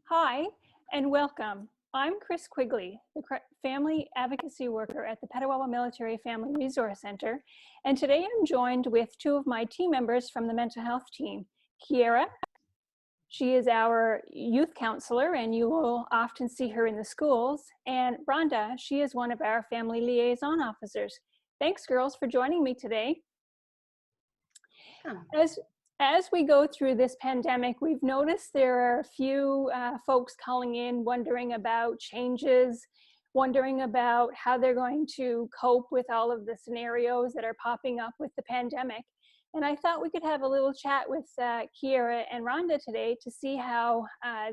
Hi, and welcome. I'm Chris Quigley, the Family Advocacy Worker at the Petawawa Military Family Resource Center, and today I'm joined with two of my team members from the mental health team. Kierra, she is our youth counselor, and you will often see her in the schools, and Rhonda, she is one of our family liaison officers. Thanks, girls, for joining me today. As we go through this pandemic, we've noticed there are a few folks calling in wondering about changes, wondering about how they're going to cope with all of the scenarios that are popping up with the pandemic. And I thought we could have a little chat with Kierra and Rhonda today to see how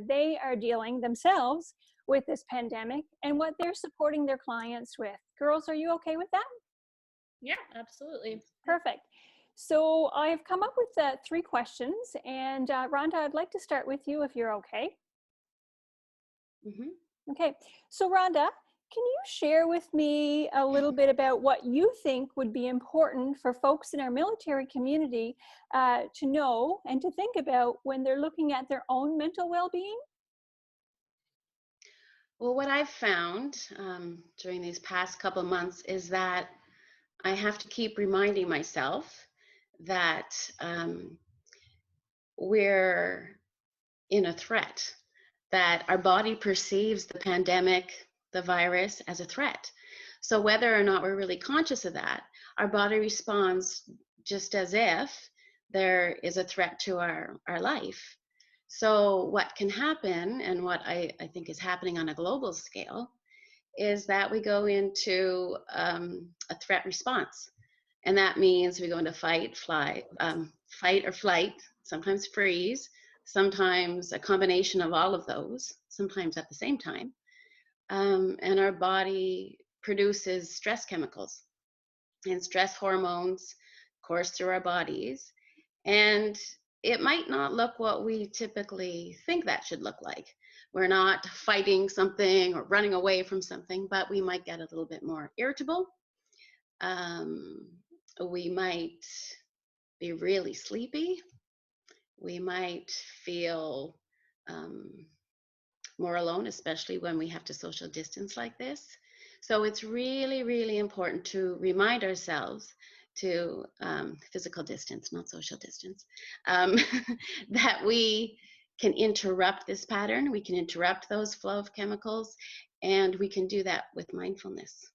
they are dealing themselves with this pandemic and what they're supporting their clients with. Girls, are you okay with that? Yeah, absolutely. Perfect. So I've come up with 3 questions, and Rhonda, I'd like to start with you if you're okay. Okay, so Rhonda, can you share with me a little bit about what you think would be important for folks in our military community to know and to think about when they're looking at their own mental well-being? Well, what I've found during these past couple of months is that I have to keep reminding myself that we're in a threat, that our body perceives the pandemic, the virus, as a threat. So whether or not we're really conscious of that, our body responds just as if there is a threat to our life. So what can happen, and what I think is happening on a global scale, is that we go into a threat response. And that means we go into fight or flight, sometimes freeze, sometimes a combination of all of those, sometimes at the same time. And our body produces stress chemicals and stress hormones course through our bodies. And it might not look what we typically think that should look like. We're not fighting something or running away from something, but we might get a little bit more irritable. We might be really sleepy. We might feel more alone, especially when we have to social distance like this. So it's really, really important to remind ourselves to physical distance, not social distance, that we can interrupt this pattern. We can interrupt those flow of chemicals, and we can do that with mindfulness.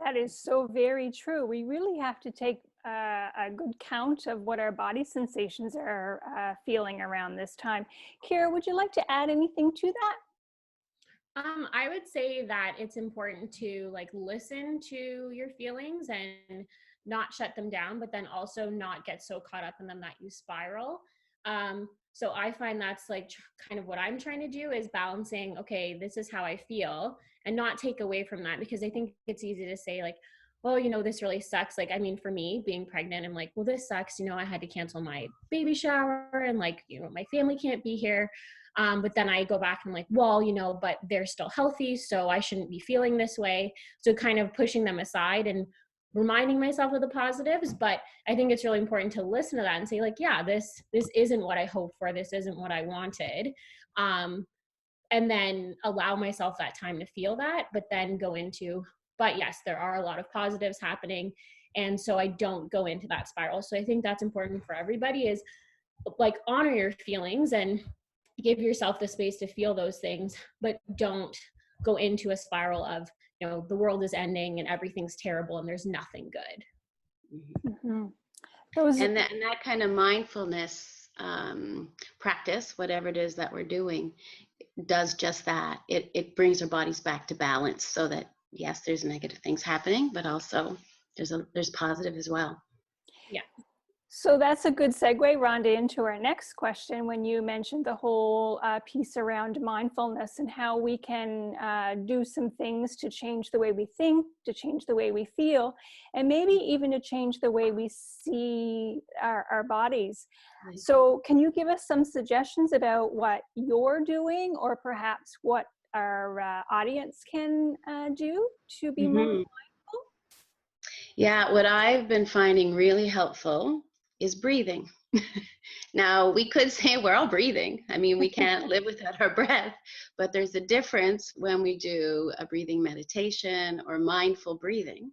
That is so very true. We really have to take a good count of what our body sensations are feeling around this time. Kierra, would you like to add anything to that? I would say that it's important to listen to your feelings and not shut them down, but then also not get so caught up in them that you spiral. So I find that's kind of what I'm trying to do, is balancing, okay, this is how I feel, and not take away from that, because I think it's easy to say well, this really sucks. I mean, for me being pregnant, I'm well, this sucks. I had to cancel my baby shower, and my family can't be here. But then I go back and I'm well, but they're still healthy, so I shouldn't be feeling this way. So kind of pushing them aside and reminding myself of the positives. But I think it's really important to listen to that and say yeah, this isn't what I hoped for. This isn't what I wanted. And then allow myself that time to feel that, but then go into, but yes, there are a lot of positives happening. And so I don't go into that spiral. So I think that's important for everybody, is honor your feelings and give yourself the space to feel those things, but don't go into a spiral of, the world is ending and everything's terrible and there's nothing good. Mm-hmm. And that kind of mindfulness practice, whatever it is that we're doing, does just that. It brings our bodies back to balance, so that yes, there's negative things happening, but also there's positive as well. Yeah. So that's a good segue, Rhonda, into our next question, when you mentioned the whole piece around mindfulness and how we can do some things to change the way we think, to change the way we feel, and maybe even to change the way we see our bodies. Right. So can you give us some suggestions about what you're doing, or perhaps what our audience can do to be more mindful? Yeah, what I've been finding really helpful is breathing. Now, we could say we're all breathing. I mean, we can't live without our breath, but there's a difference when we do a breathing meditation or mindful breathing.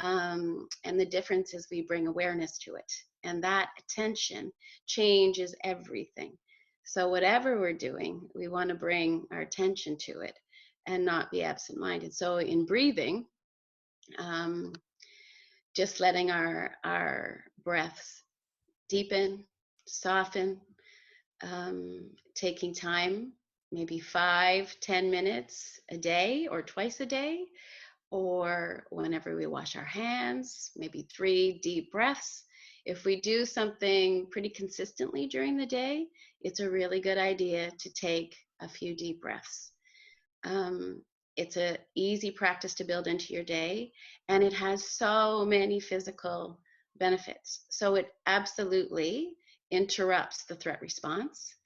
And the difference is we bring awareness to it. And that attention changes everything. So whatever we're doing, we want to bring our attention to it and not be absent-minded. So in breathing, just letting our breaths deepen, soften, taking time, maybe 5-10 minutes a day or twice a day, or whenever we wash our hands, maybe 3 deep breaths. If we do something pretty consistently during the day, it's a really good idea to take a few deep breaths. It's an easy practice to build into your day, and it has so many physical benefits. So it absolutely interrupts the threat response.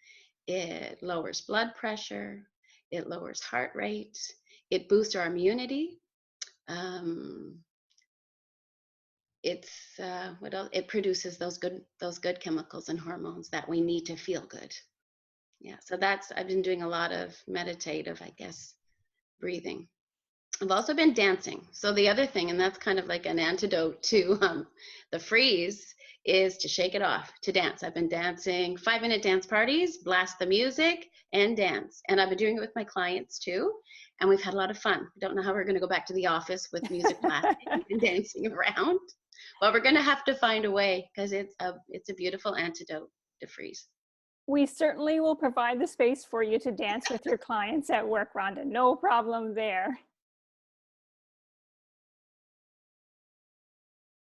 It lowers blood pressure. It lowers heart rate. It boosts our immunity. What else? It produces those good chemicals and hormones that we need to feel good. Yeah, so I've been doing a lot of meditative, I guess, breathing. I've also been dancing. So the other thing, and that's kind of like an antidote to the freeze, is to shake it off, to dance. I've been dancing 5-minute dance parties, blast the music and dance. And I've been doing it with my clients too. And we've had a lot of fun. I don't know how we're going to go back to the office with music blasting and dancing around, but we're going to have to find a way, because it's a beautiful antidote to freeze. We certainly will provide the space for you to dance with your clients at work, Rhonda. No problem there.